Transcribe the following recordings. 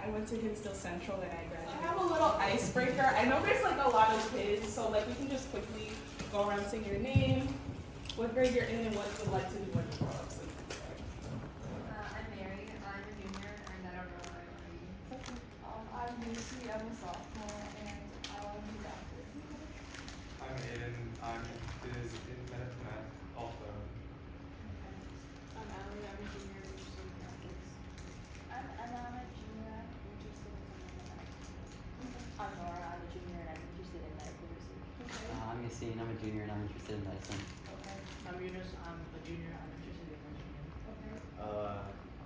I went to Hinsdale Central and I graduated. I have a little icebreaker. I know there's like a lot of kids, so like we can just quickly go around saying your name, what grade you're in, and what you would like to do when you grow up. So you can start. I'm Mary. I'm a junior, and I don't know my degree. I'm Lucy. I'm a sophomore, and I want to be a doctor. I'm Aiden. I'm interested in medical math also. I'm Allie. I'm a junior, interested in calculus. I'm Emma. I'm a junior, interested in mathematics. I'm Nora. I'm a junior, and I'm interested in medical research. I'm Yassine. I'm a junior, and I'm interested in medicine. Okay. I'm Yunus, I'm a junior, I'm interested in engineering. Okay.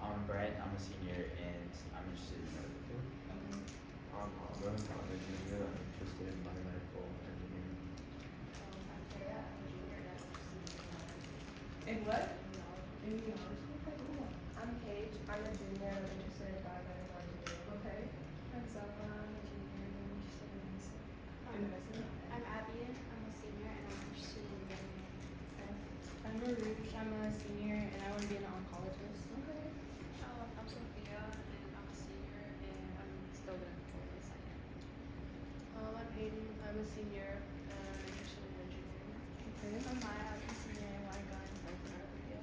I'm Brent, I'm a senior, and I'm interested in medical field. I'm Auburn. I'm a junior. I'm interested in biomedical engineering. I'm Kara. I'm a junior, and I'm interested in mathematics. In what? Immunology. Okay, cool. I'm Paige. I'm a junior, and I'm interested in biomedical engineering. Okay. I'm Zelma. I'm a junior, and I'm interested in medicine. In medicine. I'm Abby, I'm a senior and I'm interested in veterinary. I'm Marush. I'm a senior, and I want to be an oncologist. Okay. I'm Sophia and I'm a senior and I'm still going to control this I am. I'm Hayden. I'm a senior, and I'm interested in engineering. Okay. I'm Maya, I'm a senior and I want to go into biotechnology.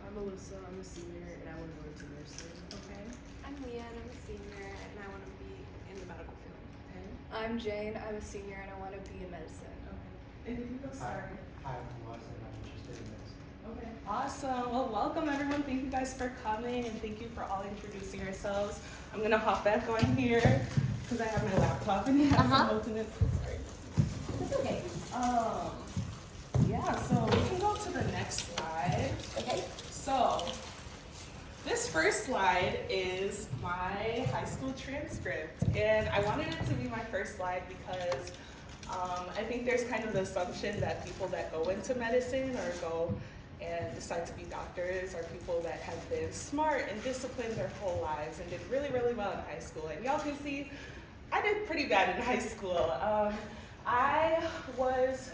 I'm Alyssa. I'm a senior, and I want to go into nursing. Okay. I'm Leah and I'm a senior and I want to be in the medical field. Okay. I'm Jane. I'm a senior, and I want to be in medicine. Okay. And did you go start? Hi, I'm Wes, and I'm interested in medicine. Okay. Awesome. Well, welcome everyone. Thank you guys for coming and thank you for all introducing yourselves. I'm going to hop back on here because I have my laptop and it has some notes in it. So sorry. It's okay. Yeah, so we can go to the next slide. Okay. So, this first slide is my high school transcript, and I wanted it to be my first slide because I think there's kind of the assumption that people that go into medicine or go and decide to be doctors are people that have been smart and disciplined their whole lives and did really, really well in high school. And y'all can see, I did pretty bad in high school. I was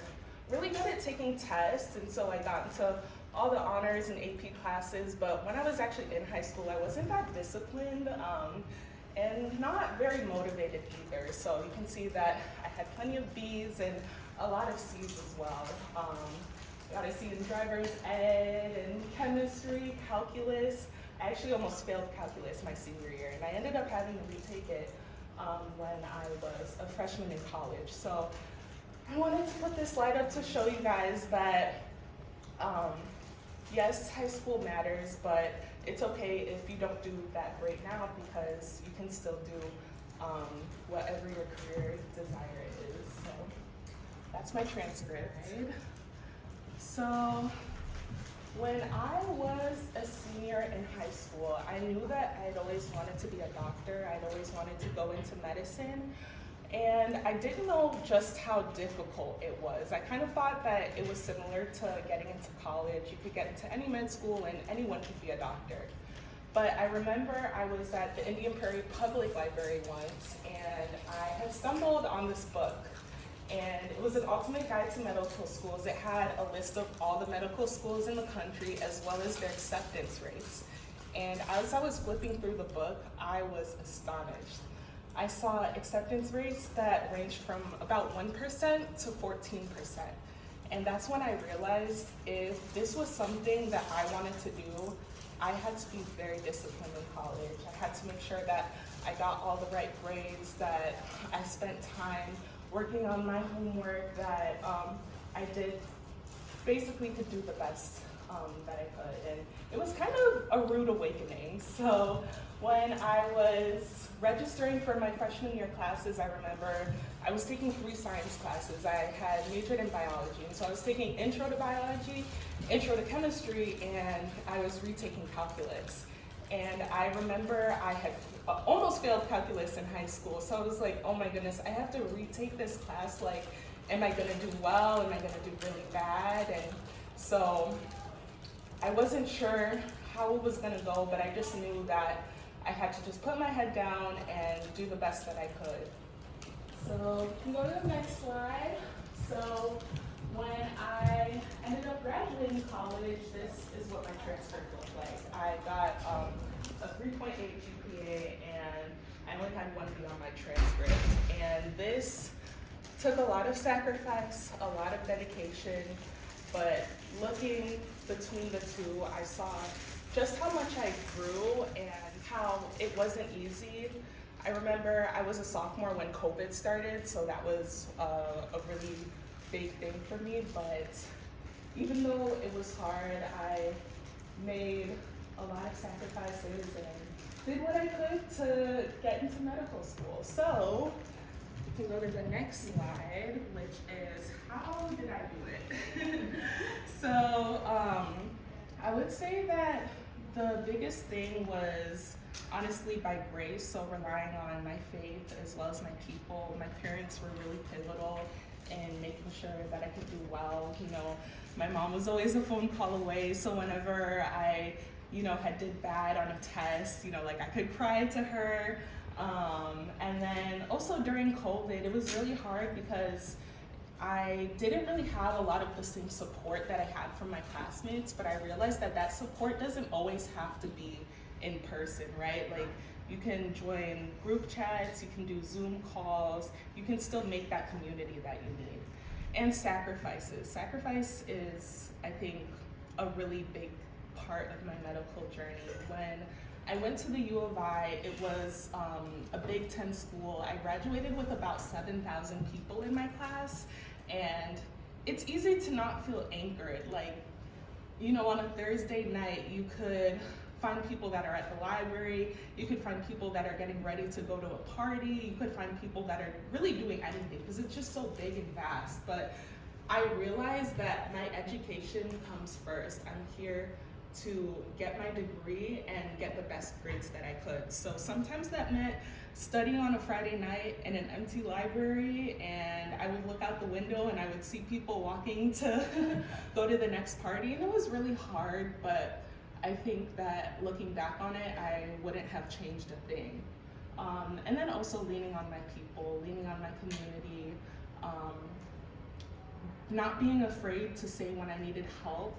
really good at taking tests, and so I got into all the honors and AP classes, but when I was actually in high school, I wasn't that disciplined and not very motivated either. So you can see that I had plenty of B's and a lot of C's as well. Got a C in driver's ed and chemistry, calculus. I actually almost failed calculus my senior year, and I ended up having to retake it when I was a freshman in college. So I wanted to put this slide up to show you guys that yes, high school matters, but it's okay if you don't do that great now because you can still do whatever your career desire is. So that's my transcript. Right? So when I was a senior in high school, I knew that I'd always wanted to be a doctor. I'd always wanted to go into medicine. And I didn't know just how difficult it was. I kind of thought that it was similar to getting into college. You could get into any med school and anyone could be a doctor. But I remember I was at the Indian Prairie Public Library once, and I had stumbled on this book. And it was an ultimate guide to medical schools. It had a list of all the medical schools in the country as well as their acceptance rates. And as I was flipping through the book, I was astonished. I saw acceptance rates that ranged from about 1% to 14%. And that's when I realized if this was something that I wanted to do, I had to be very disciplined in college. I had to make sure that I got all the right grades, that I spent time working on my homework, that I did basically could do the best that I could. And it was kind of a rude awakening. So when I was registering for my freshman year classes, I remember I was taking 3 science classes. I had majored in biology, and so I was taking intro to biology, intro to chemistry, and I was retaking calculus. And I remember I had almost failed calculus in high school, so I was like, oh my goodness, I have to retake this class. Like, am I gonna do well? Am I gonna do really bad? And so I wasn't sure how it was gonna go, but I just knew that I had to just put my head down and do the best that I could. So we can go to the next slide. So when I ended up graduating college, this is what my transcript looked like. I got a 3.8 GPA, and this took a lot of sacrifice, a lot of dedication, but looking between the two, I saw just how much I grew and how it wasn't easy. I remember I was a sophomore when COVID started, so that was a really big thing for me, but even though it was hard, I made a lot of sacrifices and did what I could to get into medical school. So we can go to the next slide, which is how did I do it? So I would say that the biggest thing was honestly by grace, so relying on my faith as well as my people. My parents were really pivotal in making sure that I could do well. You know, my mom was always a phone call away, so whenever I, had did bad on a test, like I could cry to her. And then also during COVID, it was really hard because I didn't really have a lot of the same support that I had from my classmates, but I realized that support doesn't always have to be in person, right? Like you can join group chats, you can do Zoom calls, you can still make that community that you need. And sacrifices. Sacrifice is, I think, a really big part of my medical journey. When I went to the U of I, it was a Big Ten school. I graduated with about 7,000 people in my class, and it's easy to not feel anchored. Like, on a Thursday night, you could find people that are at the library, you could find people that are getting ready to go to a party, you could find people that are really doing anything because it's just so big and vast. But I realized that my education comes first. I'm here to get my degree and get the best grades that I could. So sometimes that meant studying on a Friday night in an empty library, and I would look out the window and I would see people walking to go to the next party, and it was really hard, but I think that looking back on it, I wouldn't have changed a thing. And then also leaning on my people, leaning on my community, not being afraid to say when I needed help.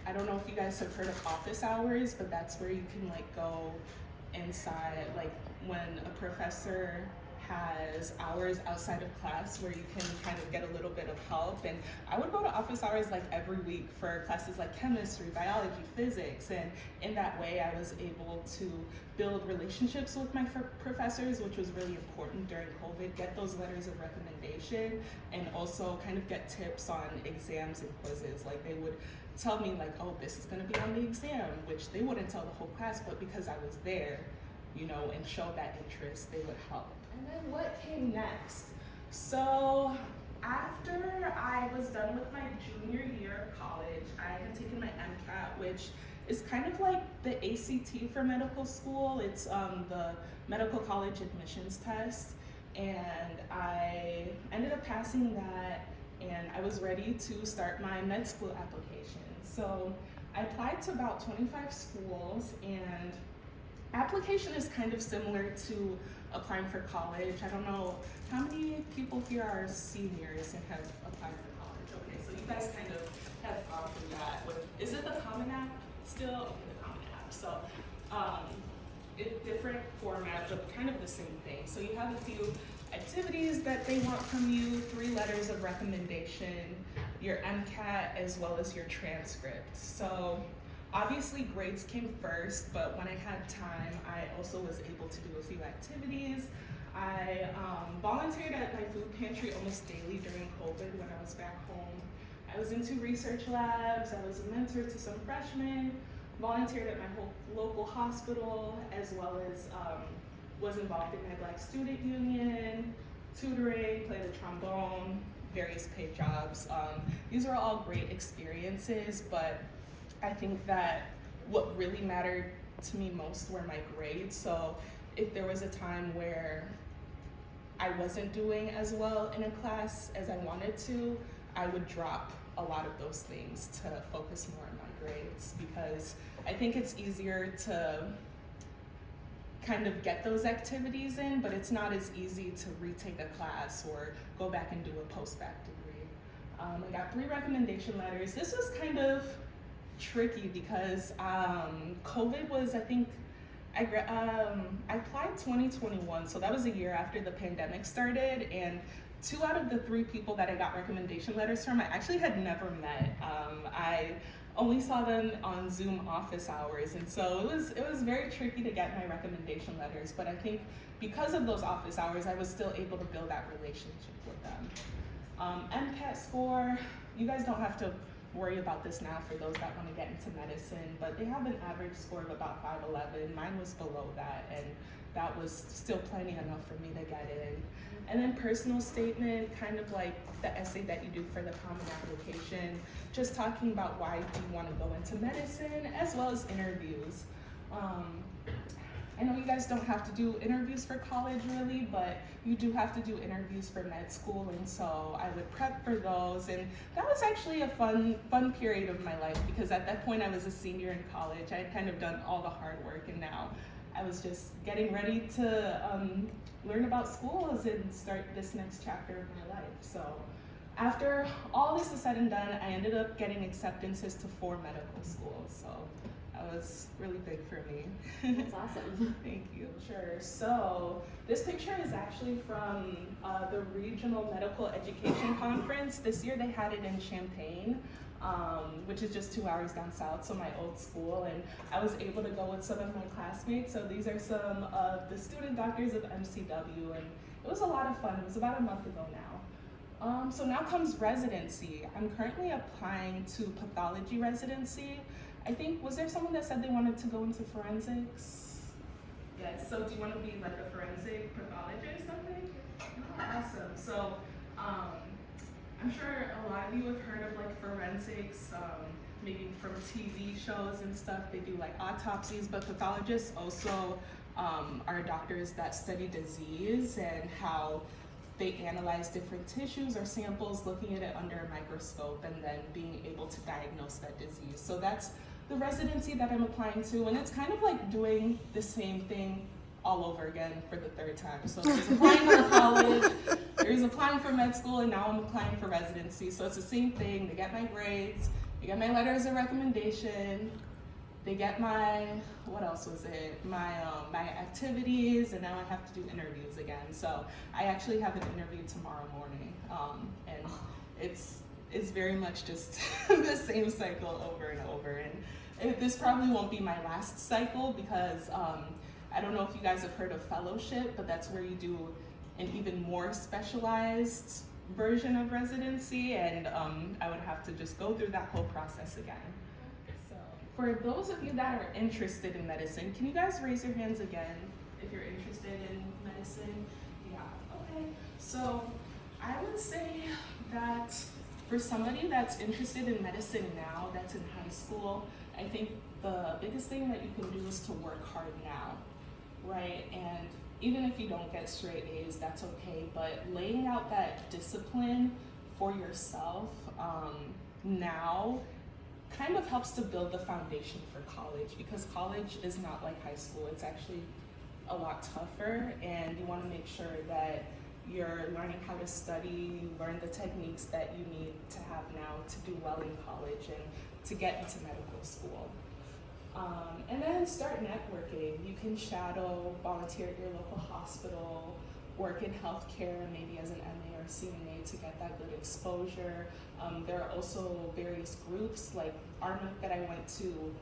I don't know if you guys have heard of office hours, but that's where you can go inside, when a professor has hours outside of class where you can kind of get a little bit of help. And I would go to office hours every week for classes like chemistry, biology, physics, and in that way I was able to build relationships with my professors, which was really important during COVID, get those letters of recommendation, and also kind of get tips on exams and quizzes. They would tell me oh, this is gonna be on the exam, which they wouldn't tell the whole class, but because I was there, and showed that interest, they would help. And then what came next? So after I was done with my junior year of college, I had taken my MCAT, which is kind of like the ACT for medical school. It's the medical college admissions test. And I ended up passing that, and I was ready to start my med school application. So I applied to about 25 schools, and application is kind of similar to applying for college. I don't know how many people here are seniors and have applied for college. Okay, so you guys kind of have gone through that. Is it the Common App still? Okay, the Common App. So it's different format, but kind of the same thing. So you have a few activities that they want from you, 3 letters of recommendation, your MCAT, as well as your transcript. So obviously grades came first, but when I had time, I also was able to do a few activities. I volunteered at my food pantry almost daily during COVID when I was back home. I was into research labs, I was a mentor to some freshmen, volunteered at my local hospital, as well as was involved in my Black Student Union, tutoring, played the trombone, various paid jobs. These are all great experiences, but I think that what really mattered to me most were my grades. So if there was a time where I wasn't doing as well in a class as I wanted to, I would drop a lot of those things to focus more on my grades, because I think it's easier to kind of get those activities in, but it's not as easy to retake a class or go back and do a post-bac degree. I got 3 recommendation letters. This was kind of tricky because COVID was, I think, I applied 2021, so that was a year after the pandemic started, and 2 out of the 3 people that I got recommendation letters from, I actually had never met. I only saw them on Zoom office hours, and so it was very tricky to get my recommendation letters, but I think because of those office hours, I was still able to build that relationship with them. MCAT score, you guys don't have to worry about this now for those that want to get into medicine, but they have an average score of about 511. Mine was below that, and that was still plenty enough for me to get in. And then personal statement, kind of like the essay that you do for the common application, just talking about why you want to go into medicine, as well as interviews. I know you guys don't have to do interviews for college really, but you do have to do interviews for med school, and so I would prep for those, and that was actually a fun period of my life, because at that point I was a senior in college. I had kind of done all the hard work, and now I was just getting ready to learn about schools and start this next chapter of my life. So after all this is said and done, I ended up getting acceptances to 4 medical schools, so that was really big for me. That's awesome. Thank you. Sure. So this picture is actually from the Regional Medical Education Conference. This year they had it in Champaign, which is just 2 hours down south, so my old school, and I was able to go with some of my classmates. So these are some of the student doctors of MCW, and it was a lot of fun. It was about a month ago now. So now comes residency. I'm currently applying to pathology residency. I think, was there someone that said they wanted to go into forensics? Yes, so do you want to be like a forensic pathologist or something? Oh, awesome. So I'm sure a lot of you have heard of like forensics, maybe from TV shows and stuff. They do like autopsies, but pathologists also are doctors that study disease and how they analyze different tissues or samples, looking at it under a microscope and then being able to diagnose that disease. So that's the residency that I'm applying to, and it's kind of like doing the same thing all over again for the 3rd time. So there's applying for college, there's applying for med school, and now I'm applying for residency. So it's the same thing. They get my grades, they get my letters of recommendation, they get my, what else was it? My activities, and now I have to do interviews again. So I actually have an interview tomorrow morning, and it's very much just the same cycle over and over. And this probably won't be my last cycle, because I don't know if you guys have heard of fellowship, but that's where you do an even more specialized version of residency, and I would have to just go through that whole process again. So for those of you that are interested in medicine, can you guys raise your hands again if you're interested in medicine? Yeah, okay. So I would say that for somebody that's interested in medicine now, that's in high school, I think the biggest thing that you can do is to work hard now, right? And even if you don't get straight A's, that's okay, but laying out that discipline for yourself now kind of helps to build the foundation for college, because college is not like high school. It's actually a lot tougher, and you want to make sure that you're learning how to study, you learn the techniques that you need to have now to do well in college and to get into medical school. And then start networking. You can shadow, volunteer at your local hospital, work in healthcare, maybe as an MA or CNA to get that good exposure. There are also various groups, like ARMA that I went to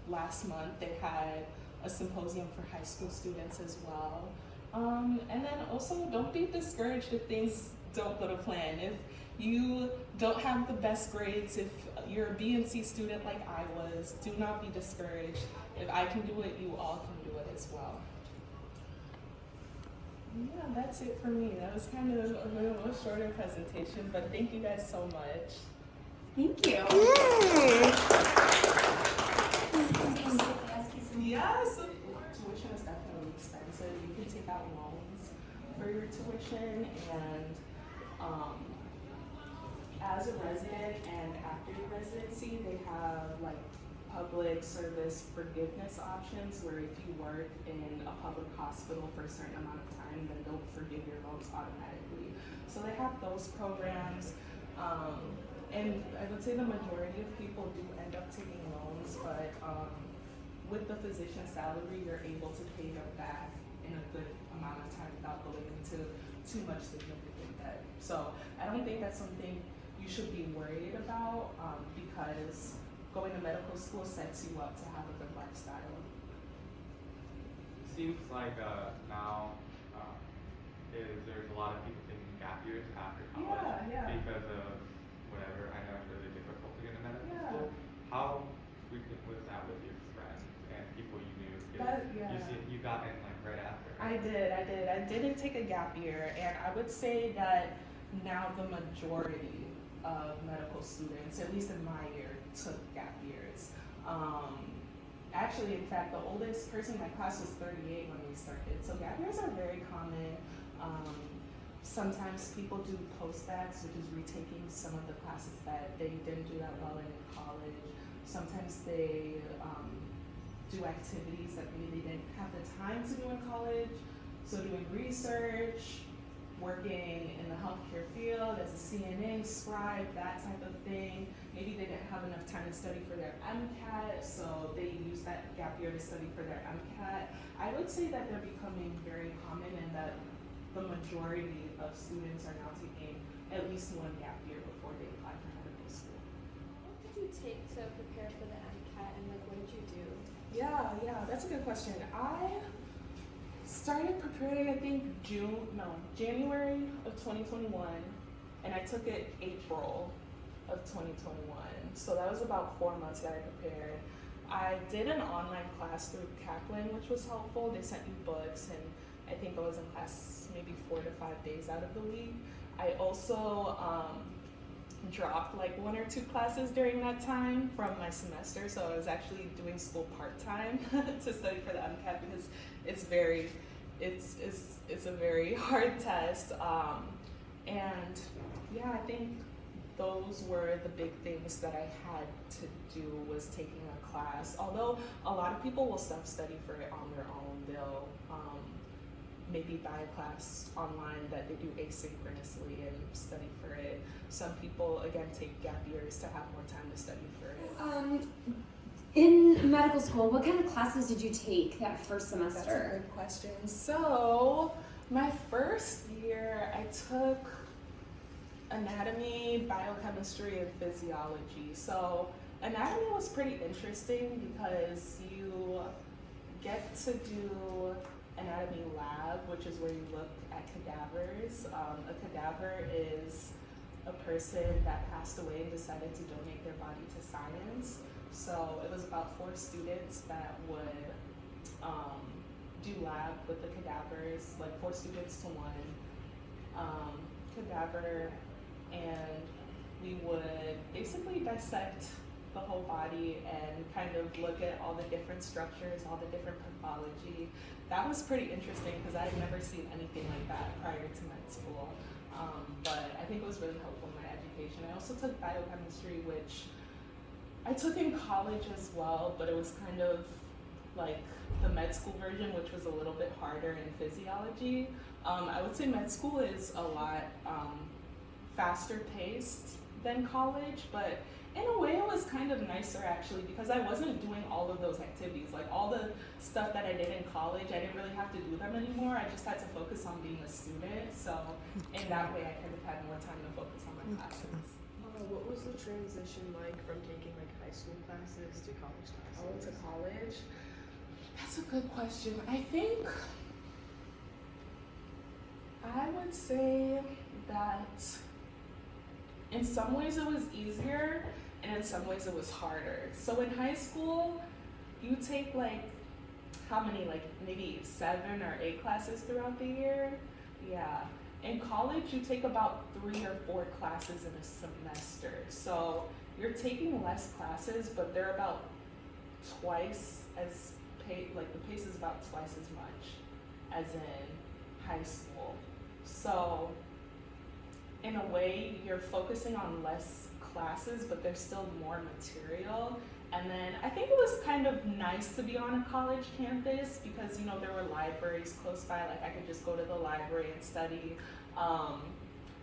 last month. They had a symposium for high school students as well. And then also, don't be discouraged if things don't go to plan. If you don't have the best grades, if you're a B and C student like I was, do not be discouraged. If I can do it, you all can do it as well. Yeah, that's it for me. That was kind of a little shorter presentation, but thank you guys so much. Thank you. Yes, tuition is definitely expensive. You can take out loans for your tuition, and as a resident and after your residency, they have like public service forgiveness options where if you work in a public hospital for a certain amount of time, then they'll forgive your loans automatically. So they have those programs, and I would say the majority of people do end up taking loans, but with the physician salary, you're able to pay them back in a good amount of time without going into too much significant debt. So I don't think that's something you should be worried about, because going to medical school sets you up to have a good lifestyle. Seems like now there's a lot of people taking gap years after college because of whatever. I know it's really difficult to get into medical school. How frequent was that with your friends and people you knew? 'Cause you got in like right after. I did. I didn't take a gap year, and I would say that now the majority of medical students, at least in my year, took gap years. Actually, in fact, the oldest person in my class was 38 when we started. So gap years are very common. Sometimes people do post-backs, which is retaking some of the classes that they didn't do that well in college. Sometimes they do activities that maybe they didn't have the time to do in college. So doing research, working in the healthcare field as a CNA, scribe, that type of thing. Maybe they didn't have enough time to study for their MCAT, so they use that gap year to study for their MCAT. I would say that they're becoming very common, and that the majority of students are now taking at least one gap year before they apply for medical school. What did you take to prepare for the MCAT, and like what did you do? Yeah, that's a good question. I started preparing, I think January of 2021, and I took it April of 2021. So that was about 4 months that I prepared. I did an online class through Kaplan, which was helpful. They sent you books, and I think I was in class maybe 4 to 5 days out of the week. I also dropped like 1 or 2 classes during that time from my semester, so I was actually doing school part-time to study for the MCAT, because it's a very hard test. And yeah, I think those were the big things that I had to do, was taking a class. Although a lot of people will self-study for it on their own. They'll maybe buy a class online that they do asynchronously and study for it. Some people, again, take gap years to have more time to study for it. In medical school, what kind of classes did you take that first semester? That's a good question. So, my first year, I took anatomy, biochemistry, and physiology. So, anatomy was pretty interesting because you get to do anatomy lab, which is where you look at cadavers. A cadaver is a person that passed away and decided to donate their body to science. So it was about 4 students that would do lab with the cadavers, like 4 students to 1 cadaver, and we would basically dissect the whole body and kind of look at all the different structures, all the different pathology. That was pretty interesting because I had never seen anything like that prior to med school. But I think it was really helpful in my education. I also took biochemistry, which I took in college as well, but it was kind of like the med school version, which was a little bit harder in physiology. I would say med school is a lot faster paced than college, but in a way it was kind of nicer actually, because I wasn't doing all of those activities. Like all the stuff that I did in college, I didn't really have to do them anymore. I just had to focus on being a student. So in that way I kind of had more time to focus on my classes. What was the transition like from taking like high school classes to college classes? Oh, to college? That's a good question. I think I would say that in some ways it was easier and in some ways it was harder. So in high school, you take like, how many, like maybe 7 or 8 classes throughout the year? Yeah. In college, you take about 3 or 4 classes in a semester. So you're taking less classes, but they're about twice as like the pace is about twice as much as in high school. So in a way, you're focusing on less classes, but there's still more material. And then I think it was kind of nice to be on a college campus because, you know, there were libraries close by, like I could just go to the library and study.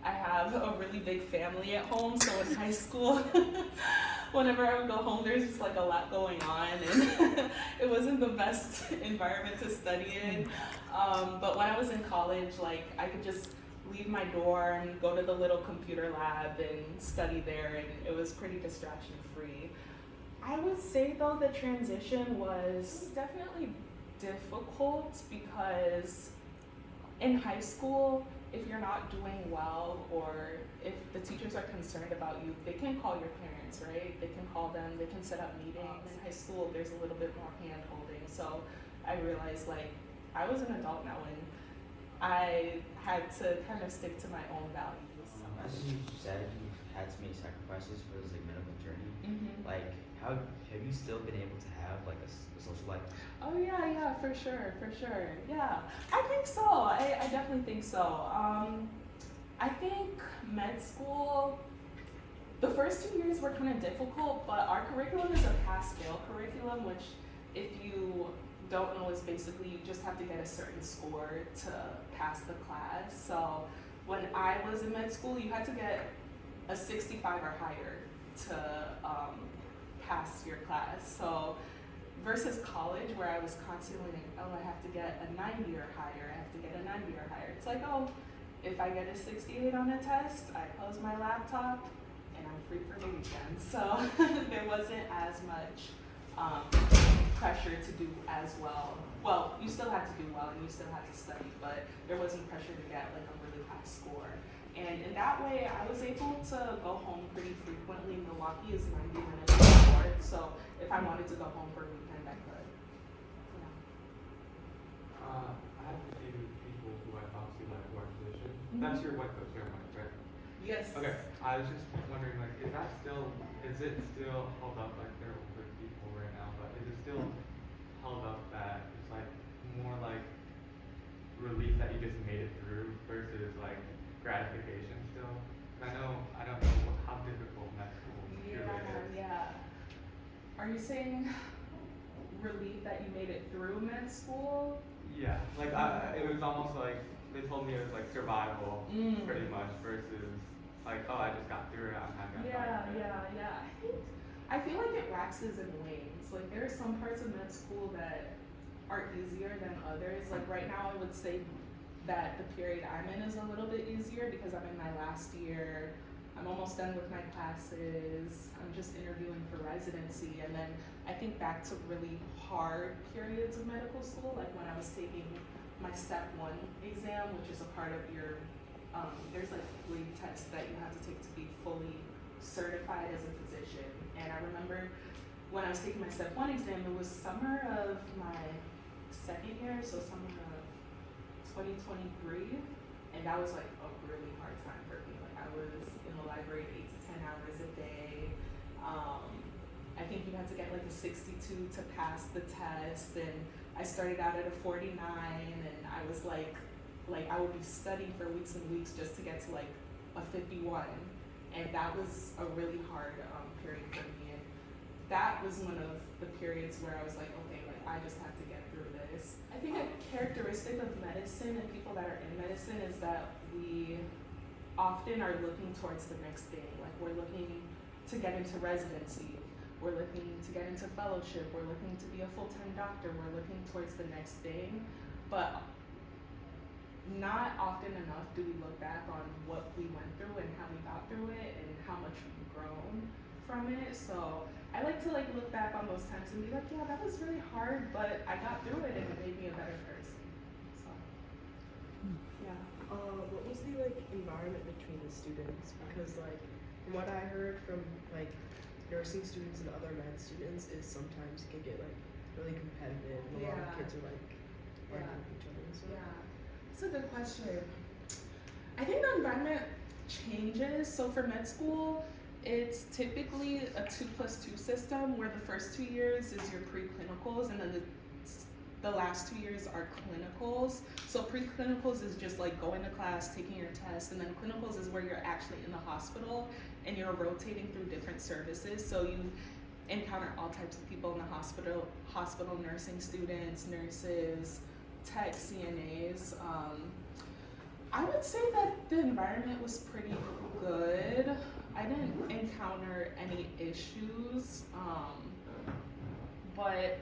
I have a really big family at home, so in high school, whenever I would go home, there's just like a lot going on, and it wasn't the best environment to study in. But when I was in college, like I could just leave my dorm, go to the little computer lab and study there, and it was pretty distraction free. I would say though the transition was definitely difficult because in high school, if you're not doing well or if the teachers are concerned about you, they can call your parents, right? They can call them, they can set up meetings. In high school, there's a little bit more hand holding. So I realized like I was an adult now and I had to kind of stick to my own values. As you said, you had to make sacrifices for this like medical journey. Mm-hmm. Like, how have you still been able to have like a social life? Oh yeah, for sure. Yeah, I think so. I definitely think so. I think med school, the first 2 years were kind of difficult, but our curriculum is a pass-fail curriculum, which if you don't know is basically you just have to get a certain score to pass the class. So when I was in med school, you had to get a 65 or higher to pass your class. So versus college where I was constantly like, oh, I have to get a 90 or higher, I have to get a 90 or higher. It's like, oh, if I get a 68 on a test, I close my laptop and I'm free for the weekend. So there wasn't as much pressure to do as well. Well, you still had to do well and you still had to study, but there wasn't pressure to get like a really high score. And in that way, I was able to go home pretty frequently. Milwaukee is 90 minutes north, so if I wanted to go home for a weekend, I could. Yeah. I have a few people who I obviously like who are physicians. That's your white coat ceremony, right? Yes. Okay. I was just wondering, like, is it still held up? Like, there are older people right now, but is it still held up that it's like more like relief that you just made it through versus like gratification still? I don't know how difficult med school really is. Yeah. Are you saying relief that you made it through med school? Yeah, like it was almost like they told me it was like survival, pretty much, versus like, oh, I just got through it. I'm happy. Yeah. I feel like it waxes and wanes. Like there are some parts of med school that are easier than others. Like right now, I would say that the period I'm in is a little bit easier because I'm in my last year. I'm almost done with my classes. I'm just interviewing for residency. And then I think back to really hard periods of medical school, like when I was taking my step 1 exam, which is a part of your, there's like 3 tests that you have to take to be fully certified as a physician. And I remember when I was taking my step 1 exam, it was summer of my second year, so summer of 2023, and that was like a really hard time for me. Like I was in the library 8 to 10 hours a day. I think you had to get like a 62 to pass the test, and I started out at a 49, and I was like I would be studying for weeks and weeks just to get to like a 51, and that was a really hard period for me. And that was one of the periods where I was like, okay, like I just have to get through this. I think a characteristic of medicine and people that are in medicine is that we often are looking towards the next thing. Like we're looking to get into residency, we're looking to get into fellowship, we're looking to be a full-time doctor, we're looking towards the next thing. But not often enough do we look back on what we went through and how we got through it and how much we've grown from it. So I like to like look back on those times and be like, yeah, that was really hard, but I got through it and it made me a better person. So yeah. What was the like environment between the students? Because like from what I heard from like nursing students and other med students is sometimes it can get like really competitive. A lot of kids are like arguing with each other and stuff. Yeah. That's a good question. I think the environment changes. So for med school, it's typically a 2+2 system where the first 2 years is your preclinicals and then the last 2 years are clinicals. So preclinicals is just like going to class, taking your test, and then clinicals is where you're actually in the hospital and you're rotating through different services. So you encounter all types of people in the hospital nursing students, nurses, tech, CNAs. I would say that the environment was pretty good. I didn't encounter any issues, but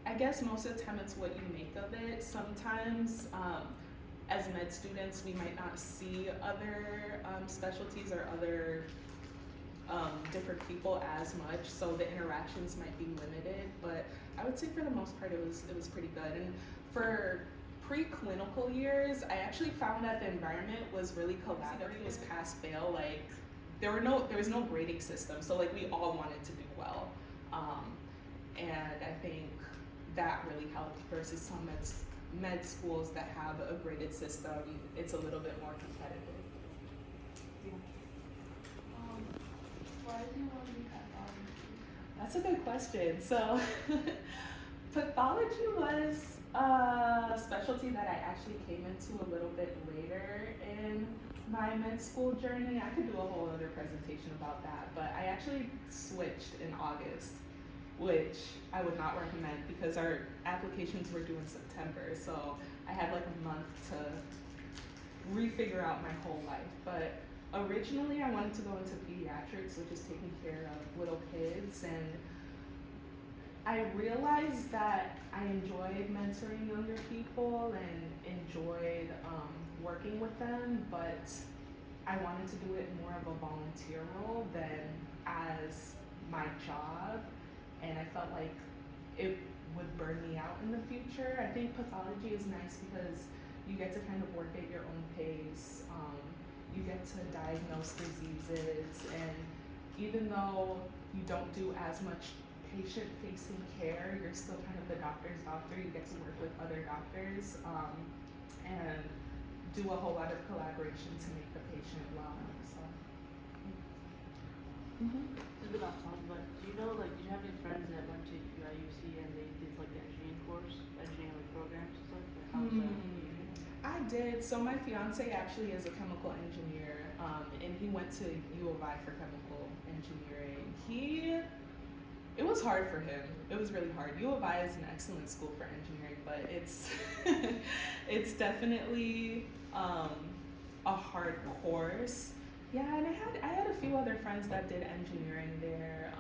I guess most of the time it's what you make of it. Sometimes, as med students, we might not see other specialties or other different people as much, so the interactions might be limited. But I would say for the most part, it was pretty good. And for pre-clinical years, I actually found that the environment was really collaborative. It was pass-fail. Like there was no grading system, so like we all wanted to do well, and I think that really helped versus some med schools that have a graded system. It's a little bit more competitive. Why do you want to be pathology? That's a good question. So pathology was a specialty that I actually came into a little bit later in my med school journey. I could do a whole other presentation about that, but I actually switched in August, which I would not recommend because our applications were due in September, so I had like a month to refigure out my whole life. But originally I wanted to go into pediatrics, which is taking care of little kids, and I realized that I enjoyed mentoring younger people and enjoyed working with them, but I wanted to do it more of a volunteer role than as my job, and I felt like it would burn me out in the future. I think pathology is nice because you get to kind of work at your own pace. You get to diagnose diseases, and even though you don't do as much patient-facing care, you're still kind of the doctor's doctor. You get to work with other doctors and do a whole lot of collaboration to make the patient well. So. It's about time, but do you know, like, do you have any friends that went to UIUC and they did like the engineering course, engineering like programs and stuff? Like, how's that? I did. So my fiance actually is a chemical engineer, and he went to U of I for chemical engineering. It was hard for him. It was really hard. U of I is an excellent school for engineering, but it's it's definitely a hard course. Yeah, and I had a few other friends that did engineering there.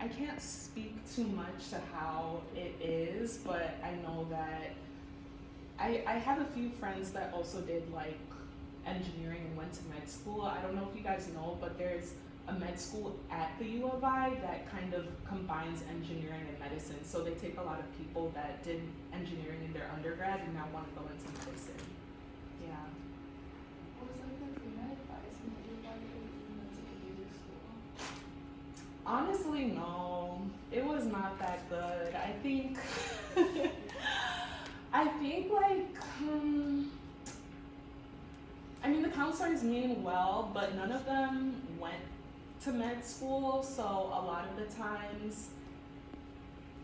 I can't speak too much to how it is, but I know that I have a few friends that also did like engineering and went to med school. I don't know if you guys know, but there's a med school at the U of I that kind of combines engineering and medicine. So they take a lot of people that did engineering in their undergrad and now want to go into medicine. Yeah. What was like the med advisement you wanted to do to school? Honestly, no. It was not that good. I think like, I mean, the counselors mean well, but none of them went to med school, so a lot of the times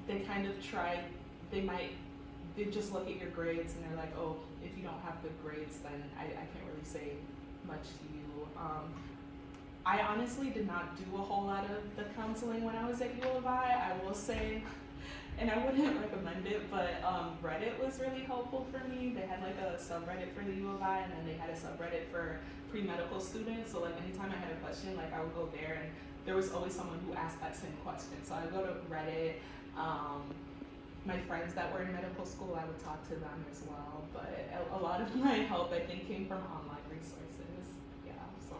they kind of try, they just look at your grades and they're like, oh, if you don't have good grades, then I can't really say much to you. I honestly did not do a whole lot of the counseling when I was at U of I will say, and I wouldn't recommend it, but Reddit was really helpful for me. They had like a subreddit for the U of I, and then they had a subreddit for pre-medical students. So like anytime I had a question, like I would go there, and there was always someone who asked that same question. So I would go to Reddit. My friends that were in medical school, I would talk to them as well. But a lot of my help, I think, came from online resources. Yeah, so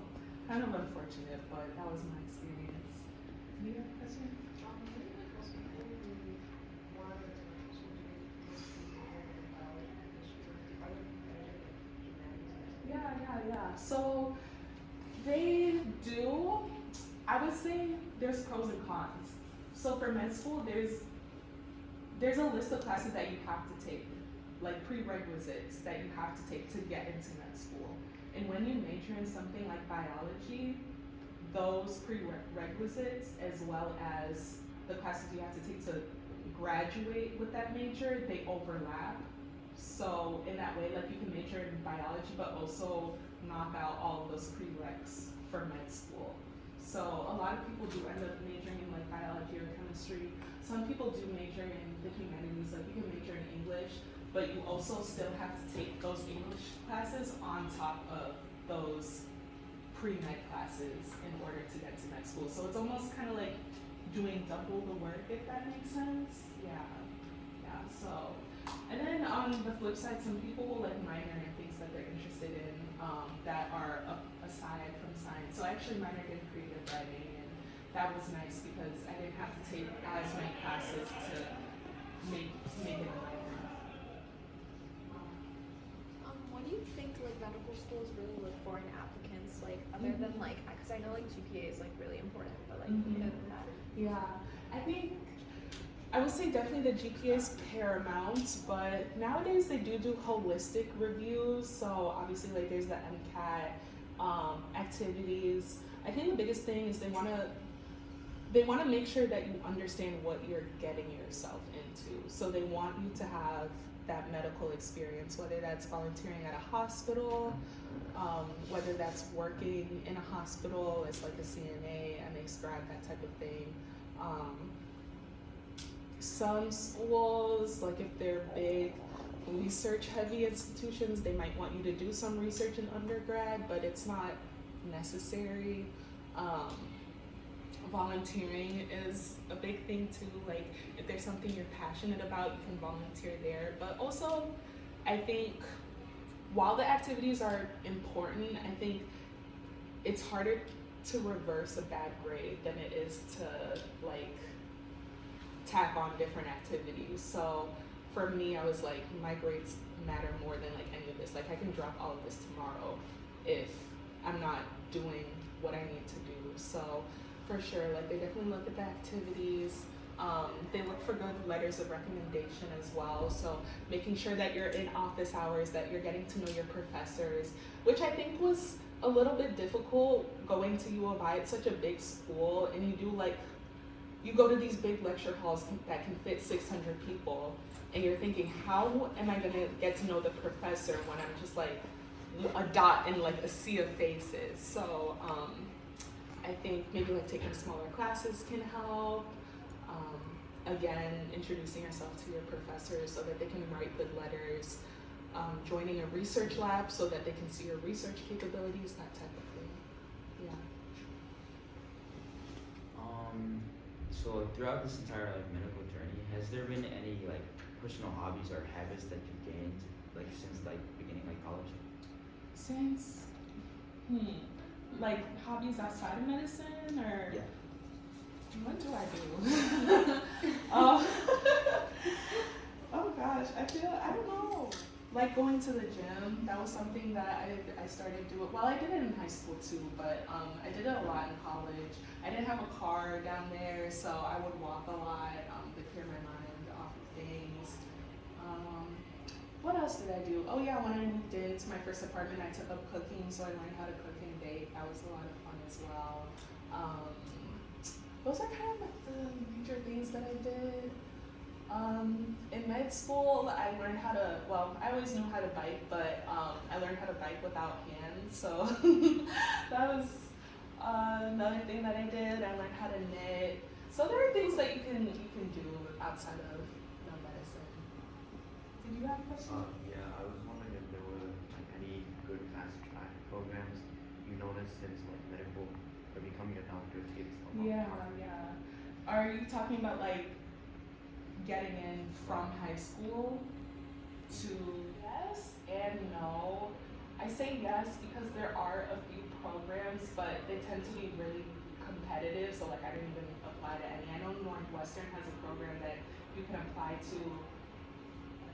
kind of unfortunate, but that was my experience. Do you have a question? Yeah. So they do. I would say there's pros and cons. So for med school, there's a list of classes that you have to take, like prerequisites that you have to take to get into med school. And when you major in something like biology, those prerequisites as well as the classes you have to take to graduate with that major, they overlap. So in that way, like you can major in biology, but also knock out all of those prereqs for med school. So a lot of people do end up majoring in like biology or chemistry. Some people do major in the humanities, like you can major in English, but you also still have to take those English classes on top of those pre-med classes in order to get to med school. So it's almost kind of like doing double the work, if that makes sense. Yeah, so. And then on the flip side, some people will like minor in things that they're interested in that are aside from science. So I actually minored in creative writing, and that was nice because I didn't have to take as many classes to make it a minor. What do you think like medical schools really look for in applicants, like other than like, because I know like GPA is like really important, but like other than that? Yeah, I think I would say definitely the GPA is paramount, but nowadays they do holistic reviews. So obviously, like there's the MCAT activities. I think the biggest thing is they want to make sure that you understand what you're getting yourself into. So they want you to have that medical experience, whether that's volunteering at a hospital, whether that's working in a hospital as like a CNA, MA scribe, that type of thing. Some schools, like if they're big research heavy institutions, they might want you to do some research in undergrad, but it's not necessary. Volunteering is a big thing too. Like if there's something you're passionate about, you can volunteer there. But also, I think while the activities are important, I think it's harder to reverse a bad grade than it is to like tack on different activities. So for me, I was like, my grades matter more than like any of this. Like I can drop all of this tomorrow if I'm not doing what I need to do. So for sure, like they definitely look at the activities. They look for good letters of recommendation as well. So making sure that you're in office hours, that you're getting to know your professors, which I think was a little bit difficult going to U of I. It's such a big school, and you go to these big lecture halls that can fit 600 people, and you're thinking, how am I gonna get to know the professor when I'm just like a dot in like a sea of faces? So I think maybe like taking smaller classes can help. Again, introducing yourself to your professors so that they can write good letters. Joining a research lab so that they can see your research capabilities, that type of thing. Yeah. So throughout this entire like medical journey, has there been any like personal hobbies or habits that you've gained like since like beginning like college? Since, like hobbies outside of medicine, or Yeah. what do I do? Oh gosh, I don't know. Like going to the gym, that was something that I started doing. Well, I did it in high school too, but I did it a lot in college. I didn't have a car down there, so I would walk a lot to clear my mind off of things. What else did I do? Oh yeah, when I moved into my first apartment, I took up cooking, so I learned how to cook and bake. That was a lot of fun as well. Those are kind of like the major things that I did. In med school, I learned how to, well, I always knew how to bike, but I learned how to bike without hands, so that was another thing that I did. I learned how to knit. So there are things that you can do outside of medicine. Did you have a question? Yeah, I was wondering if there were like any good fast track programs you noticed since like medical or becoming a doctor to get some. Yeah. Are you talking about like getting in from high school to yes and no? I say yes because there are a few programs, but they tend to be really competitive, so like I didn't even apply to any. I know Northwestern has a program that you can apply to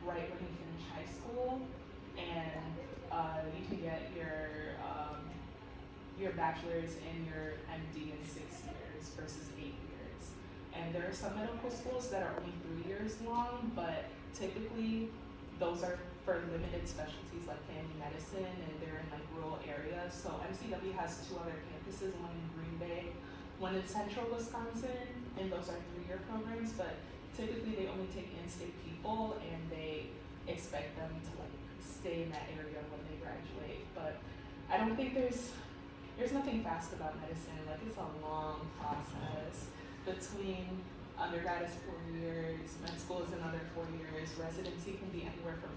right when you finish high school, and you can get your bachelor's and your MD in 6 years versus 8 years. And there are some medical schools that are only 3 years long, but typically those are for limited specialties like family medicine, and they're in like rural areas. So MCW has 2 other campuses, one in Green Bay, one in central Wisconsin, and those are 3-year programs, but typically they only take in-state people, and they expect them to like stay in that area when they graduate. But I don't think there's nothing fast about medicine. Like it's a long process. Between undergrad is 4 years, med school is another 4 years, residency can be anywhere from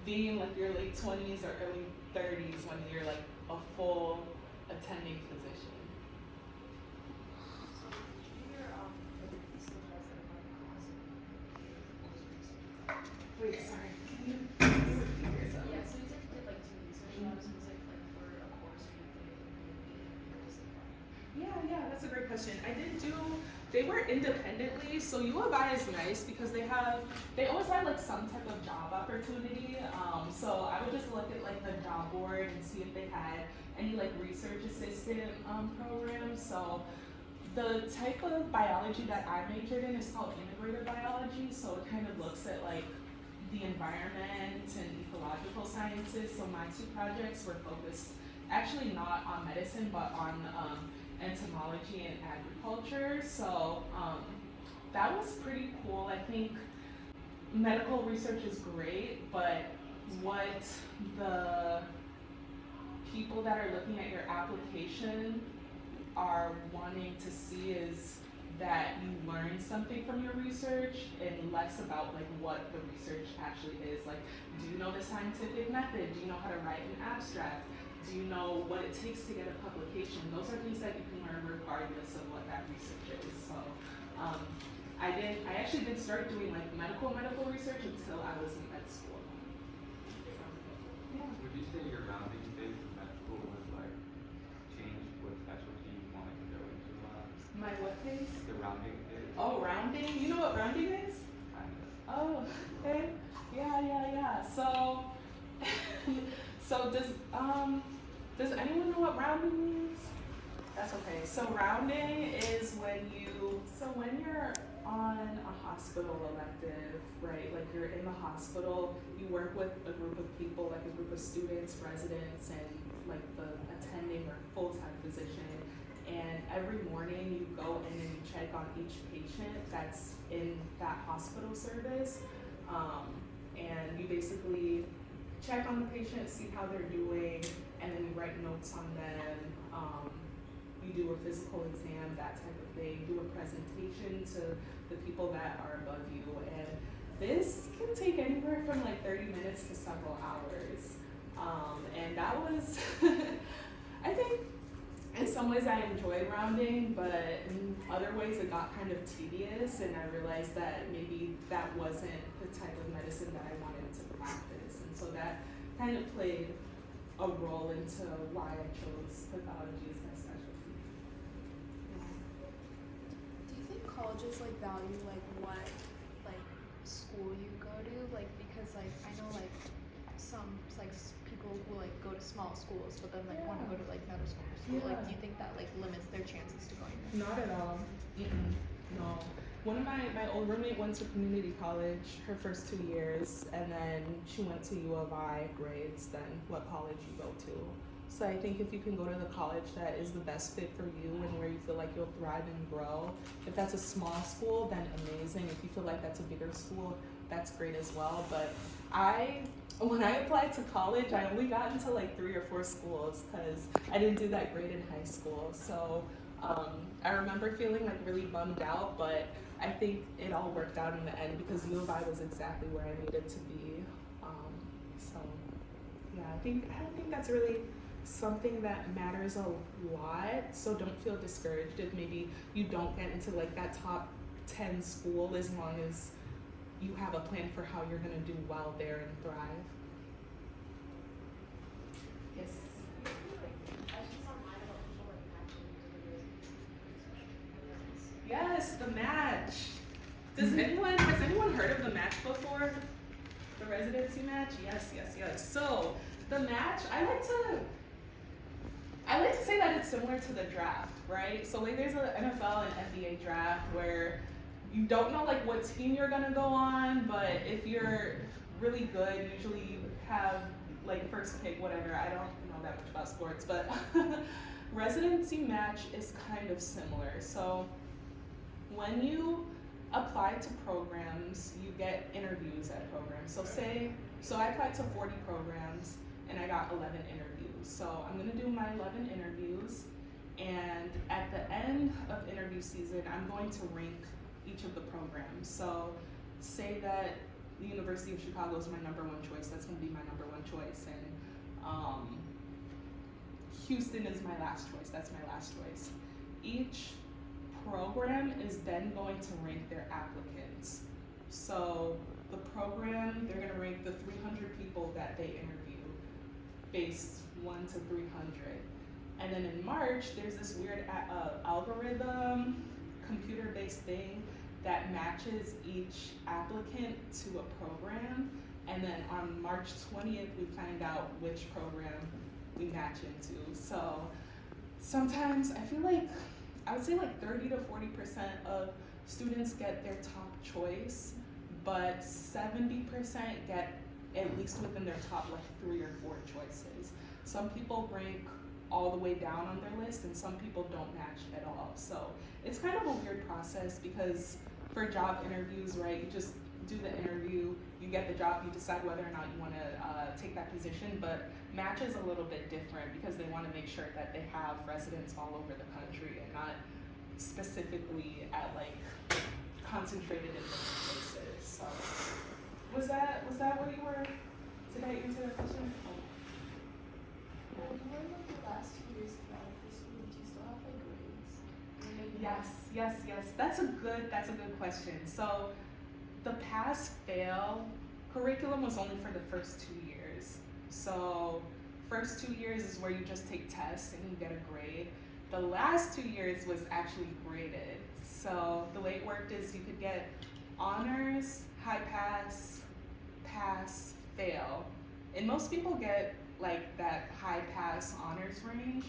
being like your late 20s or early 30s when you're like a full attending physician? Wait, sorry. Can you repeat yourself? Yeah, so you said you did like 2 research labs. Was it like for a course or you did Yeah, that's a great question. They were independently, so U of I is nice because they always have like some type of job opportunity. So I would just look at like the job board and see if they had any like research assistant programs. So the type of biology that I majored in is called integrated biology. So it kind of looks at like the environment and ecological sciences. So my 2 projects were focused actually not on medicine, but on entomology and agriculture. So that was pretty cool. I think medical research is great, but what the people that are looking at your application are wanting to see is that you learn something from your research and less about like what the research actually is. Like, do you know the scientific method? Do you know how to write an abstract? Do you know what it takes to get a publication? Those are things that you can learn regardless of what that research is. So I actually didn't start doing like medical research until I was in med school. Yeah. Would you say your rounding phase in med school was like changed what specialty you wanted to go into? My what phase? The rounding phase. Oh, rounding? You know what rounding is? Kind of. Oh, okay. Yeah. So does anyone know what rounding means? That's okay. So rounding is when you're on a hospital elective, right? Like you're in the hospital, you work with a group of people, like a group of students, residents, and like the attending or full-time physician. And every morning you go in and you check on each patient that's in that hospital service. And you basically check on the patient, see how they're doing, and then you write notes on them. You do a physical exam, that type of thing. Do a presentation to the people that are above you. And this can take anywhere from like 30 minutes to several hours. And that was, I think, in some ways I enjoyed rounding, but in other ways it got kind of tedious, and I realized that maybe that wasn't the type of medicine that I wanted to practice. And so that kind of played a role into why I chose pathology as my specialty. Do you think colleges like value like what like school you go to? Like because like I know like some like people who like go to small schools but then like want to go to like medical school. Like do you think that like limits their chances to going there? Not at all. No. One of my old roommate went to community college her first 2 years, and then she went to U of I grades, then what college you go to. So I think if you can go to the college that is the best fit for you and where you feel like you'll thrive and grow, if that's a small school, then amazing. If you feel like that's a bigger school, that's great as well. But when I applied to college, I only got into like 3 or 4 schools because I didn't do that great in high school. So I remember feeling like really bummed out, but I think it all worked out in the end because U of I was exactly where I needed to be. So yeah, I don't think that's really something that matters a lot. So don't feel discouraged if maybe you don't get into like that top 10 school, as long as you have a plan for how you're gonna do well there and thrive. Yes. Yes, the match. Has anyone heard of the match before? The residency match? Yes. So the match, I like to say that it's similar to the draft, right? So like there's an NFL and NBA draft where you don't know like what team you're gonna go on, but if you're really good, usually you have like first pick, whatever. I don't know that much about sports, but residency match is kind of similar. So when you apply to programs, you get interviews at programs. So I applied to 40 programs and I got 11 interviews. So I'm gonna do my 11 interviews, and at the end of interview season, I'm going to rank each of the programs. So say that the University of Chicago is my number one choice. That's gonna be my number one choice. And Houston is my last choice. That's my last choice. Each program is then going to rank their applicants. So the program, they're gonna rank the 300 people that they interview based 1 to 300. And then in March, there's this weird algorithm, computer-based thing that matches each applicant to a program. And then on March 20th, we find out which program we match into. So sometimes I feel like, I would say like 30 to 40% of students get their top choice, but 70% get at least within their top like 3 or 4 choices. Some people rank all the way down on their list and some people don't match at all. So it's kind of a weird process because for job interviews, right, you just do the interview, you get the job, you decide whether or not you want to take that position, but match is a little bit different because they want to make sure that they have residents all over the country and not specifically at like concentrated in different places. So was that what you were, did I answer that question? Well, you were like the last 2 years of medical school, do you still have like grades? Or maybe not? Yes. That's a good question. So the pass-fail curriculum was only for the first 2 years. So first 2 years is where you just take tests and you get a grade. The last 2 years was actually graded. So the way it worked is you could get honors, high pass, pass, fail. And most people get like that high pass honors range.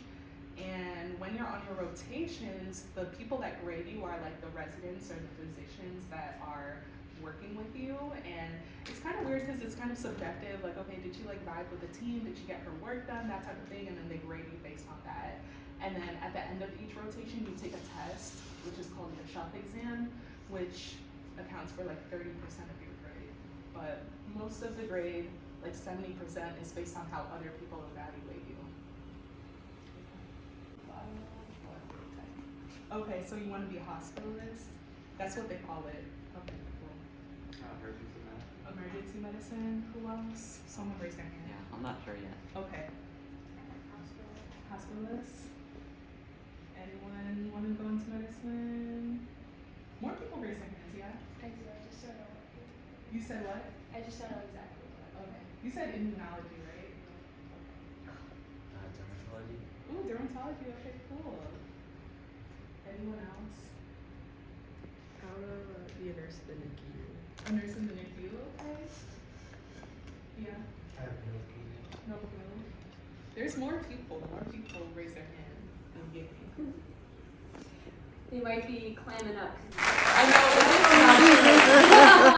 And when you're on your rotations, the people that grade you are like the residents or the physicians that are working with you. And it's kind of weird because it's kind of subjective, like, okay, did you like vibe with the team? Did you get her work done? That type of thing. And then they grade you based on that. And then at the end of each rotation, you take a test, which is called the shelf exam, which accounts for like 30% of your grade. But most of the grade, like 70%, is based on how other people evaluate you. Okay, so you want to be a hospitalist? That's what they call it. Okay, cool. Emergency medicine. Emergency medicine. Who else? Someone raise their hand. Yeah, I'm not sure yet. Okay. Hospitalist. Anyone want to go into medicine? More people raise their hands, yeah? I do, I just don't know what. You said what? I just don't know exactly what. Okay. You said immunology, right? Dermatology. Ooh, dermatology. Okay, cool. Anyone else? I want to be a nurse in the NICU. A nurse in the NICU, okay. Yeah. I have no clue. No clue. There's more people raise their hand than give me. They might be clamming up. I know, it's not